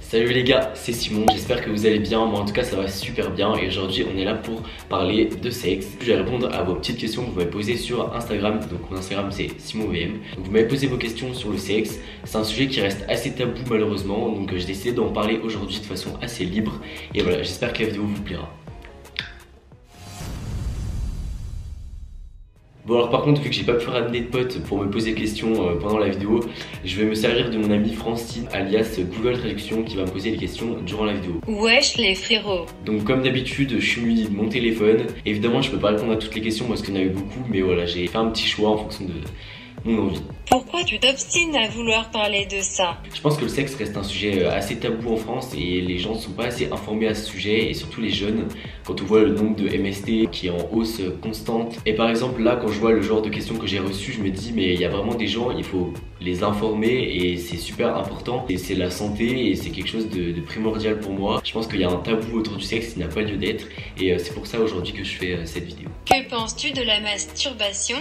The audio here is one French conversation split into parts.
Salut les gars, c'est Simon, j'espère que vous allez bien, moi en tout cas ça va super bien et aujourd'hui on est là pour parler de sexe. Je vais répondre à vos petites questions que vous m'avez posées sur Instagram, donc mon Instagram c'est SimonVM. Donc vous m'avez posé vos questions sur le sexe, c'est un sujet qui reste assez tabou malheureusement, donc j'ai décidé d'en parler aujourd'hui de façon assez libre et voilà, j'espère que la vidéo vous plaira. Bon alors par contre vu que j'ai pas pu ramener de potes pour me poser des questions pendant la vidéo, je vais me servir de mon amie Francine alias Google Traduction qui va me poser les questions durant la vidéo. Wesh les frérots. Donc comme d'habitude je suis muni de mon téléphone. Évidemment je peux pas répondre à toutes les questions parce qu'il y en a eu beaucoup, mais voilà j'ai fait un petit choix en fonction de mon envie. Pourquoi tu t'obstines à vouloir parler de ça? Je pense que le sexe reste un sujet assez tabou en France et les gens ne sont pas assez informés à ce sujet, et surtout les jeunes, quand on voit le nombre de MST qui est en hausse constante. Et par exemple là quand je vois le genre de questions que j'ai reçues, je me dis mais il y a vraiment des gens, il faut les informer et c'est super important. Et c'est la santé et c'est quelque chose de primordial pour moi. Je pense qu'il y a un tabou autour du sexe qui n'a pas lieu d'être et c'est pour ça aujourd'hui que je fais cette vidéo. Que penses-tu de la masturbation?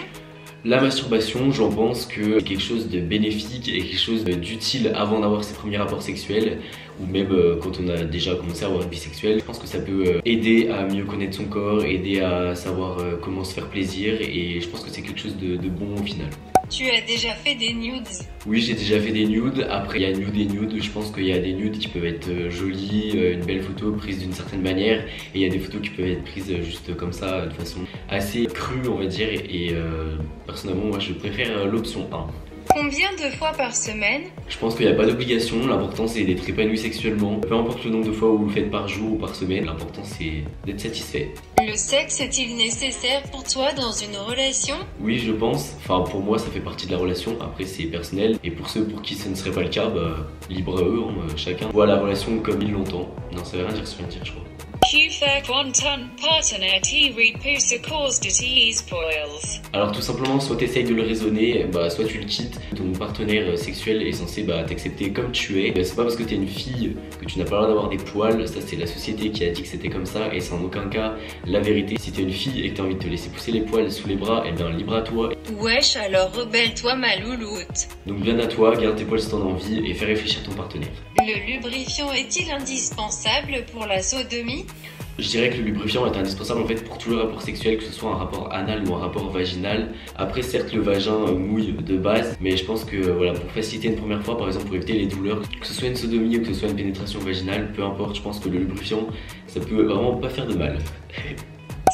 La masturbation, j'en pense que c'est quelque chose de bénéfique et quelque chose d'utile avant d'avoir ses premiers rapports sexuels ou même quand on a déjà commencé à avoir une vie sexuelle. Je pense que ça peut aider à mieux connaître son corps, aider à savoir comment se faire plaisir et je pense que c'est quelque chose de bon au final. Tu as déjà fait des nudes? Oui, j'ai déjà fait des nudes. Après, il y a nude et nude. Je pense qu'il y a des nudes qui peuvent être jolies, une belle photo prise d'une certaine manière. Et il y a des photos qui peuvent être prises juste comme ça, de façon assez crue, on va dire. Et personnellement, moi, je préfère l'option 1. Combien de fois par semaine? Je pense qu'il n'y a pas d'obligation, l'important c'est d'être épanoui sexuellement. Peu importe le nombre de fois où vous le faites par jour ou par semaine, l'important c'est d'être satisfait. Le sexe est-il nécessaire pour toi dans une relation? Oui, je pense. Enfin, pour moi ça fait partie de la relation, après c'est personnel. Et pour ceux pour qui ce ne serait pas le cas, libre à eux, chacun voit la relation comme il l'entend. Non, ça veut rien dire, ça veut dire je crois. Alors tout simplement, soit t'essayes de le raisonner, soit tu le quittes. Ton partenaire sexuel est censé t'accepter comme tu es. C'est pas parce que t'es une fille que tu n'as pas le droit d'avoir des poils. Ça c'est la société qui a dit que c'était comme ça et c'est en aucun cas la vérité. Si t'es une fille et que t'as envie de te laisser pousser les poils sous les bras, libre à toi. Wesh, alors rebelle-toi ma louloute. Donc bien à toi, garde tes poils si t'en as envie et fais réfléchir ton partenaire. Le lubrifiant est-il indispensable pour la sodomie? Je dirais que le lubrifiant est indispensable en fait pour tout le rapport sexuel, que ce soit un rapport anal ou un rapport vaginal. Après certes le vagin mouille de base, mais je pense que voilà, pour faciliter une première fois, par exemple pour éviter les douleurs, que ce soit une sodomie ou que ce soit une pénétration vaginale, peu importe, je pense que le lubrifiant ça peut vraiment pas faire de mal.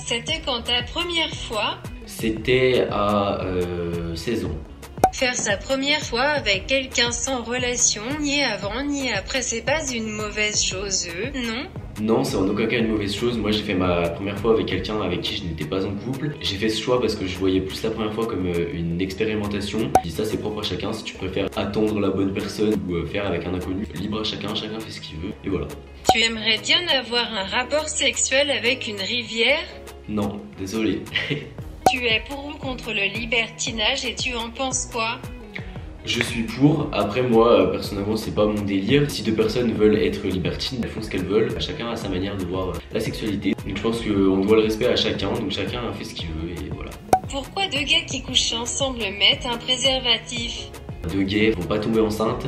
C'était quand ta première fois? C'était à 16 ans. Faire sa première fois avec quelqu'un sans relation, ni avant ni après, c'est pas une mauvaise chose, non? Non, c'est en aucun cas une mauvaise chose. Moi j'ai fait ma première fois avec quelqu'un avec qui je n'étais pas en couple. J'ai fait ce choix parce que je voyais plus la première fois comme une expérimentation. Et ça c'est propre à chacun, si tu préfères attendre la bonne personne ou faire avec un inconnu, libre à chacun, chacun fait ce qu'il veut et voilà. Tu aimerais bien avoir un rapport sexuel avec une rivière? Non, désolé. Tu es pour ou contre le libertinage et tu en penses quoi? Je suis pour. Après moi personnellement c'est pas mon délire. Si deux personnes veulent être libertines, elles font ce qu'elles veulent. Chacun a sa manière de voir la sexualité. Donc je pense qu'on doit le respect à chacun. Donc chacun fait ce qu'il veut et voilà. Pourquoi deux gars qui couchent ensemble mettent un préservatif? Deux gays vont pas tomber enceintes.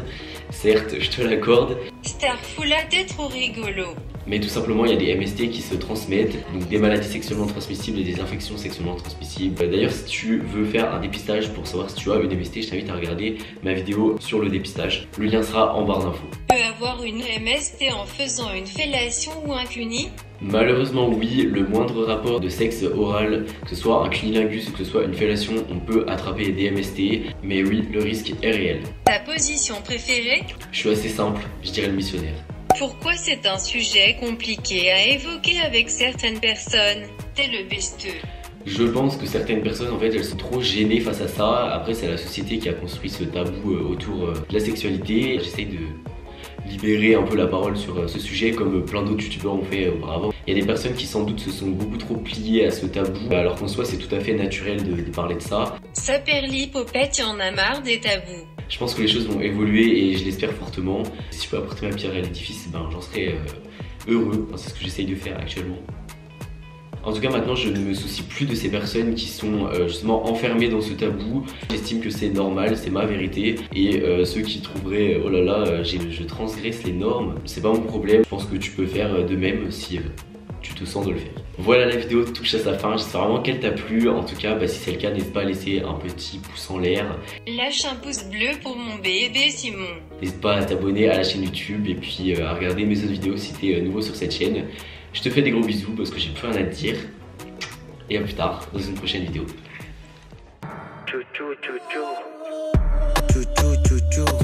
Certes, je te l'accorde. Starfoula, t'es trop rigolo. Mais tout simplement, il y a des MST qui se transmettent, donc des maladies sexuellement transmissibles et des infections sexuellement transmissibles. D'ailleurs, si tu veux faire un dépistage pour savoir si tu as une MST, je t'invite à regarder ma vidéo sur le dépistage. Le lien sera en barre d'infos. Tu peux avoir une MST en faisant une fellation ou un cuni? Malheureusement oui, le moindre rapport de sexe oral, que ce soit un cunilingus ou que ce soit une fellation, on peut attraper des MST, mais oui, le risque est réel. Ta position préférée? Je suis assez simple, je dirais le missionnaire. Pourquoi c'est un sujet compliqué à évoquer avec certaines personnes? T'es le besteux. Je pense que certaines personnes en fait elles sont trop gênées face à ça. Après c'est la société qui a construit ce tabou autour de la sexualité. J'essaye de libérer un peu la parole sur ce sujet comme plein d'autres youtubeurs ont fait auparavant. Il y a des personnes qui sans doute se sont beaucoup trop pliées à ce tabou alors qu'en soi c'est tout à fait naturel de parler de ça. Saperlipopette, y'en a marre des tabous. Je pense que les choses vont évoluer et je l'espère fortement. Si je peux apporter ma pierre à l'édifice, j'en serai heureux. C'est ce que j'essaye de faire actuellement. En tout cas maintenant je ne me soucie plus de ces personnes qui sont justement enfermées dans ce tabou. J'estime que c'est normal, c'est ma vérité. Et ceux qui trouveraient oh là là je transgresse les normes, c'est pas mon problème. Je pense que tu peux faire de même si tu te sens de le faire. Voilà, la vidéo touche à sa fin, j'espère vraiment qu'elle t'a plu. En tout cas si c'est le cas, n'hésite pas à laisser un petit pouce en l'air. Lâche un pouce bleu pour mon bébé Simon. N'hésite pas à t'abonner à la chaîne YouTube et puis à regarder mes autres vidéos si t'es nouveau sur cette chaîne. Je te fais des gros bisous parce que j'ai plus rien à te dire. Et à plus tard dans une prochaine vidéo. Chou chou chou chou. Chou chou chou chou.